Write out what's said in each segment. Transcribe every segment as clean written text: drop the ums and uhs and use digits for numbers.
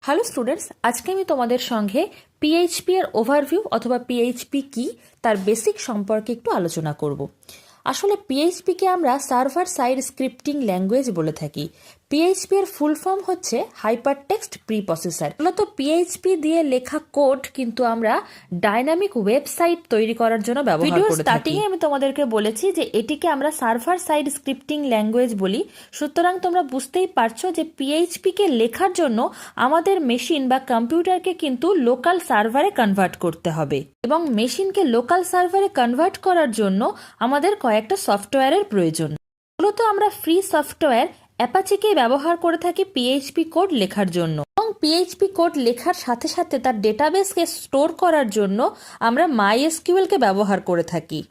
Hello students, আজকে আমি তোমাদের সঙ্গে পিএইচপি এর ওভারভিউ অথবা পিএইচপি কি তার বেসিক সম্পর্কে একটু আলোচনা করব। আসলে পিএইচপি কে আমরা সার্ভার সাইড স্ক্রিপ্টিং ল্যাঙ্গুয়েজ বলে থাকি। পিএইচপি এর ফুল ফর্ম হচ্ছে হাইপারটেক্সট প্রিপ্রসেসর। মূলত পিএইচপি দিয়ে লেখা কোড কিন্তু আমরা ডাইনামিক ওয়েবসাইট তৈরি করার জন্য ব্যবহার করে থাকি। স্টার্টিং এ আমি তোমাদেরকে বলেছি যে এটিকে আমরা সার্ভার সাইড স্ক্রিপ্টিং ল্যাঙ্গুয়েজ বলি। সুতরাং তোমরা বুঝতেই পারছো যে পিএইচপি কে লেখার জন্য আমাদের মেশিন বা কম্পিউটারকে কিন্তু লোকাল সার্ভারে কনভার্ট করতে হবে, এবং মেশিনকে লোকাল সার্ভারে কনভার্ট করার জন্য আমাদের কয়েকটা সফটওয়্যারের প্রয়োজন। মূলত আমরা ফ্রি সফটওয়্যার অ্যাপাচেকে ব্যবহার করে থাকি পিএইচপি কোড লেখার জন্য, এবং পিএইচপি কোড লেখার সাথে সাথে তার ডেটাবেসকে স্টোর করার জন্য আমরা মাইএসকিউএল কে ব্যবহার করে থাকি।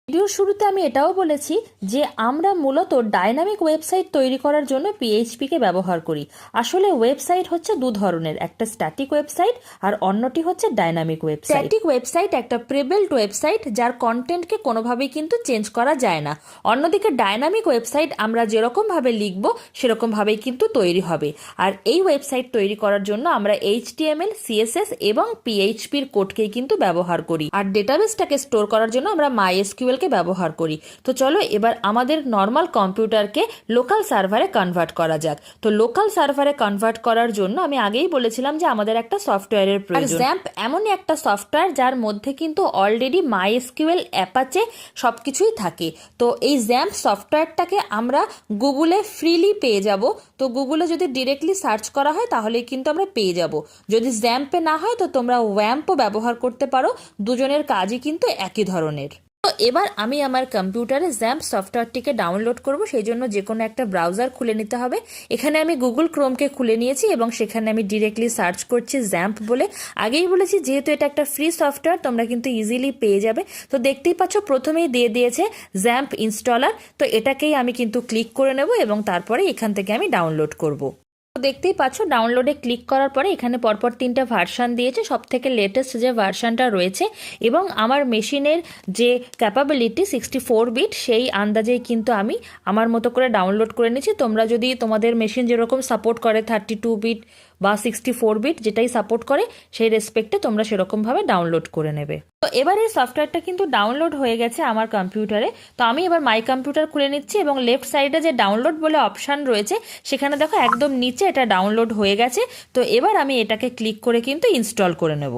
ভিডিওর শুরুতে আমি এটাও বলেছি যে আমরা মূলত ডাইনামিক ওয়েবসাইট তৈরি করার জন্য পিএইচপি কে ব্যবহার করি। আসলে ওয়েবসাইট হচ্ছে দু ধরনের, একটা স্ট্যাটিক ওয়েবসাইট আর অন্যটি হচ্ছে ডাইনামিক ওয়েবসাইট। স্ট্যাটিক ওয়েবসাইট একটা প্রিবিল্ট ওয়েবসাইট যার কন্টেন্টকে কোনোভাবেই কিন্তু চেঞ্জ করা যায় না। অন্যদিকে ডাইনামিক ওয়েবসাইট আমরা যেরকম ভাবে লিখব সেরকম ভাবেই কিন্তু তৈরি হবে। আর এই ওয়েবসাইট তৈরি করার জন্য আমরা এইচটিএমএল, সিএসএস এবং পিএইচপির কোডকেই কিন্তু ব্যবহার করি। আর ডেটাবেসটাকে স্টোর করার জন্য আমরা মাইএসকিউএল কে ব্যবহার করি। তো চলো এবার আমাদের নর্মাল কম্পিউটারকে লোকাল সার্ভারে কনভার্ট করা যাক। তো লোকাল সার্ভারে কনভার্ট করার জন্য আমি আগেই বলেছিলাম যে আমাদের একটা সফটওয়্যারের প্রয়োজন। জ্যাম্প এমনই একটা সফটওয়্যার যার মধ্যে কিন্তু অলরেডি মাইএসকিউএল, অ্যাপাচে সবকিছুই থাকে। তো এই জ্যাম্প সফটওয়্যারটাকে আমরা গুগলে ফ্রিলি পেয়ে যাব। তো গুগলে যদি ডিরেক্টলি সার্চ করা হয় তাহলে কিন্তু আমরা পেয়ে যাব। যদি জ্যাম্পে না হয় তো তোমরা ওয়্যাম্পও ব্যবহার করতে পারো, দুজনের কাজই কিন্তু একই ধরনের। তো এবার আমি আমার কম্পিউটারে জ্যাম্প সফটওয়্যারটিকে ডাউনলোড করব। সেই জন্য যে কোনো একটা ব্রাউজার খুলে নিতে হবে। এখানে আমি গুগল ক্রোমকে খুলে নিয়েছি এবং সেখানে আমি ডিরেক্টলি সার্চ করছি জ্যাম্প বলে। আগেই বলেছি যেহেতু এটা একটা ফ্রি সফটওয়্যার তোমরা কিন্তু ইজিলি পেয়ে যাবে। তো দেখতেই পাচ্ছ প্রথমেই দিয়ে দিয়েছে জ্যাম্প ইনস্টলার। তো এটাকেই আমি কিন্তু ক্লিক করে নেব এবং তারপরে এখান থেকে আমি ডাউনলোড করব। দেখতেই পাচ্ছ ডাউনলোডে ক্লিক করার পরে এখানে পরপর 3টা ভার্সন দিয়েছে। সব থেকে লেটেস্ট যে ভার্সনটা রয়েছে এবং আমার মেশিনের যে ক্যাপাবিলিটি 64 বিট সেই আন্দাজেই কিন্তু আমি আমার মতো করে ডাউনলোড করে নিচ্ছি। তোমরা যদি তোমাদের মেশিন যেরকম সাপোর্ট করে 32 বিট বা 64 বিট যেটাই সাপোর্ট করে সেই রেসপেক্টে তোমরা সেরকমভাবে ডাউনলোড করে নেবে। তো এবার এই সফটওয়্যারটা কিন্তু ডাউনলোড হয়ে গেছে আমার কম্পিউটারে। তো আমি এবার মাই কম্পিউটার খুলে নিচ্ছি এবং লেফট সাইডে যে ডাউনলোড বলে অপশান রয়েছে সেখানে দেখো একদম নিচে এটা ডাউনলোড হয়ে গেছে। তো এবার আমি এটাকে ক্লিক করে কিন্তু ইনস্টল করে নেব।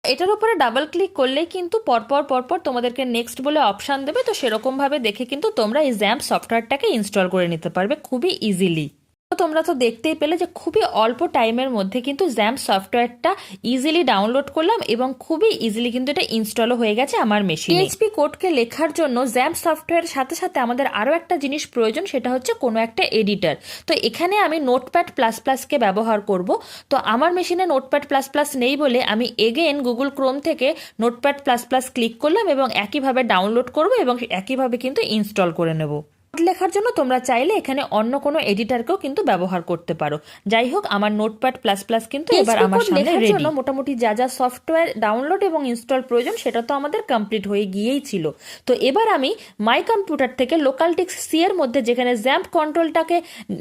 এটার উপরে ডাবল ক্লিক করলেই কিন্তু পরপর তোমাদেরকে নেক্সট বলে অপশান দেবে। তো সেরকমভাবে দেখে কিন্তু তোমরা এই জ্যাম্প সফটওয়্যারটাকে ইনস্টল করে নিতে পারবে খুবই ইজিলি। তোমরা তো দেখতেই পেলে যে খুবই অল্প টাইমের মধ্যে কিন্তু জ্যাম্প সফটওয়্যারটা ইজিলি ডাউনলোড করলাম এবং খুবই ইজিলি কিন্তু এটা ইনস্টলও হয়ে গেছে আমার মেশিনে। পিএইচপি কোডকে লেখার জন্য জ্যাম্প সফটওয়্যারের সাথে সাথে আমাদের আরও একটা জিনিস প্রয়োজন, সেটা হচ্ছে কোনো একটা এডিটর। তো এখানে আমি নোটপ্যাড প্লাস প্লাসকে ব্যবহার করব। তো আমার মেশিনে নোটপ্যাড প্লাস প্লাস নেই বলে আমি এগেন গুগল ক্রোম থেকে নোটপ্যাড প্লাস প্লাস ক্লিক করলাম এবং একইভাবে ডাউনলোড করব এবং একইভাবে কিন্তু ইনস্টল করে নেব। লেখার জন্য তোমরা চাইলে এখানে অন্য কোনো এডিটরকেও কিন্তু ব্যবহার করতে পারো। যাই হোক আমার নোটপ্যাড প্লাস প্লাস কিন্তু এবার আমার সামনে রেডি। মোটামুটি যা যা সফটওয়্যার ডাউনলোড এবং ইনস্টল প্রয়োজন সেটা তো আমাদের কমপ্লিট হয়ে গিয়েই ছিল। তো এবার আমি মাই কম্পিউটার থেকে লোকালডিস্ক সি এর মধ্যে যেখানে জ্যাম্প কন্ট্রোলটাকে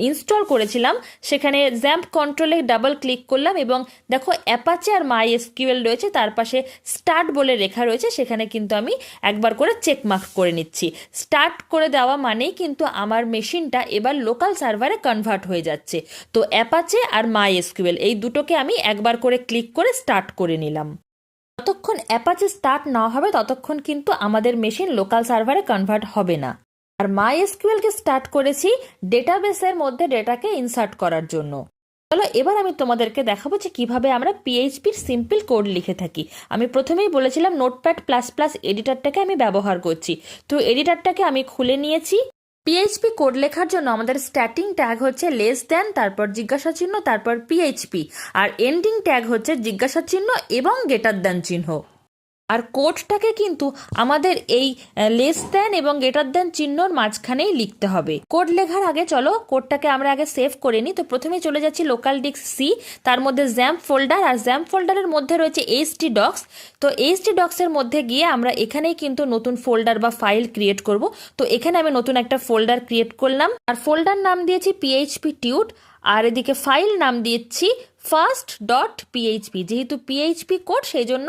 ইনস্টল করেছিলাম সেখানে জ্যাম্প কন্ট্রোলে ডাবল ক্লিক করলাম এবং দেখো অ্যাপাচে আর মাইএসকিউএল রয়েছে, তার পাশে স্টার্ট বলে লেখা রয়েছে, সেখানে কিন্তু আমি একবার করে চেক মার্ক করে নিচ্ছি। স্টার্ট করে দেওয়া মানেই কিন্তু আমার মেশিনটা এবার লোকাল সার্ভারে কনভার্ট হয়ে যাচ্ছে। তো অ্যাপাচে আর মাইএসকিউএল এই দুটোকে আমি একবার করে ক্লিক করে স্টার্ট করে নিলাম। যতক্ষণ অ্যাপাচে স্টার্ট না হবে ততক্ষণ কিন্তু আমাদের মেশিন লোকাল সার্ভারে কনভার্ট হবে না। আর মাইএসকিউএল কে স্টার্ট করেছি ডেটাবেসের মধ্যে ডেটাকে ইনসার্ট করার জন্য। চলো এবার আমি তোমাদেরকে দেখাবো যে কিভাবে আমরা পিএইচপির সিম্পল কোড লিখে থাকি। আমি প্রথমেই বলেছিলাম নোটপ্যাড প্লাস প্লাস এডিটরটাকে আমি ব্যবহার করছি। তো এডিটরটাকে আমি খুলে নিয়েছি। পিএইচপি কোড লেখার জন্য আমাদের স্টার্টিং ট্যাগ হচ্ছে লেস দ্যান, তারপর জিজ্ঞাসা চিহ্ন, তারপর পিএইচপি, আর এন্ডিং ট্যাগ হচ্ছে জিজ্ঞাসা চিহ্ন এবং গ্রেটার দ্যান চিহ্ন। আর কোডটাকে কিন্তু আমাদের এই লেস দ্যান এবং গ্রেটার দ্যান চিহ্নর মাঝখানেই লিখতে হবে। কোড লেখার আগে চলো কোডটাকে আমরা আগে সেভ করে নিই। তো প্রথমে চলে যাচ্ছি লোকাল ডিস্ক সি, তার মধ্যে জ্যাম্প ফোল্ডার, আর জ্যাম্প ফোল্ডারের মধ্যে রয়েছে htdocs। তো htdocs এর মধ্যে গিয়ে আমরা এখানেই কিন্তু নতুন ফোল্ডার বা ফাইল ক্রিয়েট করব। তো এখানে আমি নতুন একটা ফোল্ডার ক্রিয়েট করলাম আর ফোল্ডার নাম দিয়েছি পিএইচপি টিউট, আর এদিকে ফাইল নাম দিচ্ছি fast.php, যেহেতু পিএইচপি কোড সেই জন্য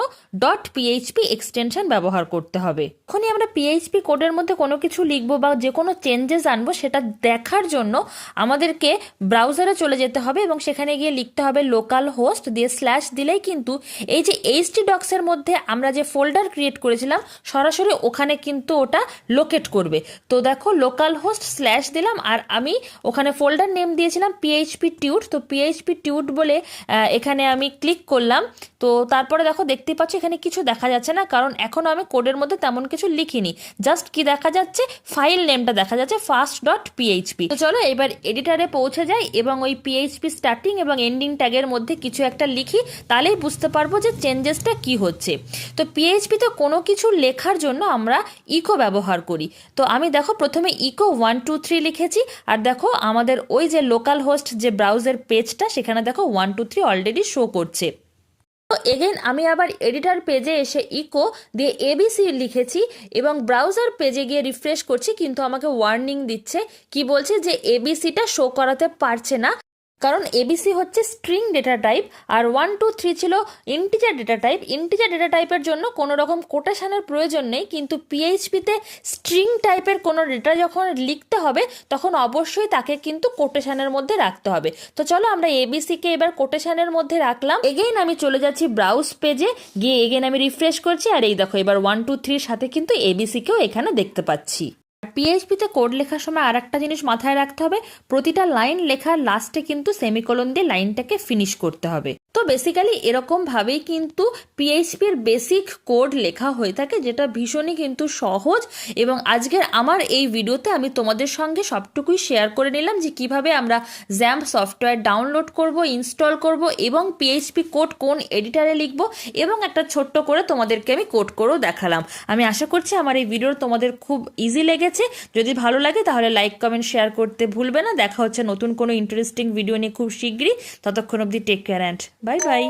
.php এক্সটেনশন ব্যবহার করতে হবে। যখনই আমরা পিএইচপি কোডের মধ্যে কোনো কিছু লিখবো বা যে কোনো চেঞ্জেস আনবো সেটা দেখার জন্য আমাদেরকে ব্রাউজারে চলে যেতে হবে এবং সেখানে গিয়ে লিখতে হবে লোকাল হোস্ট দিয়ে স্ল্যাশ দিলেই কিন্তু এই যে htdocs এর মধ্যে আমরা যে ফোল্ডার ক্রিয়েট করেছিলাম সরাসরি ওখানে কিন্তু ওটা লোকেট করবে। তো দেখো লোকাল হোস্ট স্ল্যাশ দিলাম আর আমি ওখানে ফোল্ডার নেম দিয়েছিলাম পিএইচপি টিউট। তো পিএইচপি টিউট বলে এখানে আমি ক্লিক করলাম। তো তারপরে দেখো দেখতে পাচ্ছ এখানে কিছু দেখা যাচ্ছে না, কারণ এখনো আমি কোডের মধ্যে তেমন কিছু লিখিনি। জাস্ট কি দেখা যাচ্ছে, ফাইল নেমটা দেখা যাচ্ছে fast.php। তো চলো এবার এডিটারে পৌঁছে যাই এবং ওই পিএইচপি স্টার্টিং এবং এন্ডিং ট্যাগের মধ্যে কিছু একটা লিখি, তাহলেই বুঝতে পারবো যে চেঞ্জেসটা কি হচ্ছে। তো পিএইচপিতে কোনো কিছু লেখার জন্য আমরা ইকো ব্যবহার করি। তো আমি দেখো প্রথমে ইকো 1 2 3 লিখেছি আর দেখো আমাদের ওই যে লোকাল হোস্ট যে ব্রাউজার পেজটা সেখানে দেখো 1 2 3 অলরেডি শো করছে। তো এগেন আমি আবার এডিটার পেজে এসে ইকো দিয়ে এবিসি লিখেছি এবং ব্রাউজার পেজে গিয়ে রিফ্রেশ করছি, কিন্তু আমাকে ওয়ার্নিং দিচ্ছে, কি বলছে যে এবিসিটা শো করাতে পারছে না, কারণ এবিসি হচ্ছে স্ট্রিং ডেটা টাইপ আর 1 2 3 ছিল integer data type. Integer data টাইপের জন্য কোনো রকম কোটেশনের প্রয়োজন নেই, কিন্তু পিএইচপিতে স্ট্রিং টাইপের কোনো ডেটা যখন লিখতে হবে তখন অবশ্যই তাকে কিন্তু কোটেশনের মধ্যে রাখতে হবে। তো চলো আমরা এবিসিকে এবার কোটেশনের মধ্যে রাখলাম। এগেইন আমি চলে যাচ্ছি ব্রাউজ পেজে, গিয়ে এগেইন আমি রিফ্রেশ করছি আর এই দেখো এবার 1 2 3 সাথে কিন্তু এবিসিকেও এখানে দেখতে পাচ্ছি। পিএইচপিতে কোড লেখার সময় আর একটা জিনিস মাথায় রাখতে হবে, প্রতিটা লাইন লেখার লাস্টে কিন্তু সেমিকোলন দিয়ে লাইনটাকে ফিনিশ করতে হবে। তো বেসিক্যালি এরকম ভাবেই কিন্তু পিএইচপির বেসিক কোড লেখা হয়ে থাকে, যেটা ভীষণই কিন্তু সহজ। এবং আজকের আমার এই ভিডিওতে আমি তোমাদের সঙ্গে সবটুকুই শেয়ার করে নিলাম যে কিভাবে আমরা জ্যাম্প সফটওয়্যার ডাউনলোড করব, ইনস্টল করব এবং পিএইচপি কোড কোন এডিটারে লিখব এবং একটা ছোট্ট করে তোমাদেরকে আমি কোড করেও দেখালাম। আমি আশা করছি আমার এই ভিডিও তোমাদের খুব ইজি লেগেছে। যদি ভালো লাগে তাহলে লাইক কমেন্ট শেয়ার করতে ভুলবে না। দেখা হচ্ছে নতুন কোনো ইন্টারেস্টিং ভিডিও নিয়ে খুব শীঘ্রই। ততক্ষণ অবধি take care and bye by.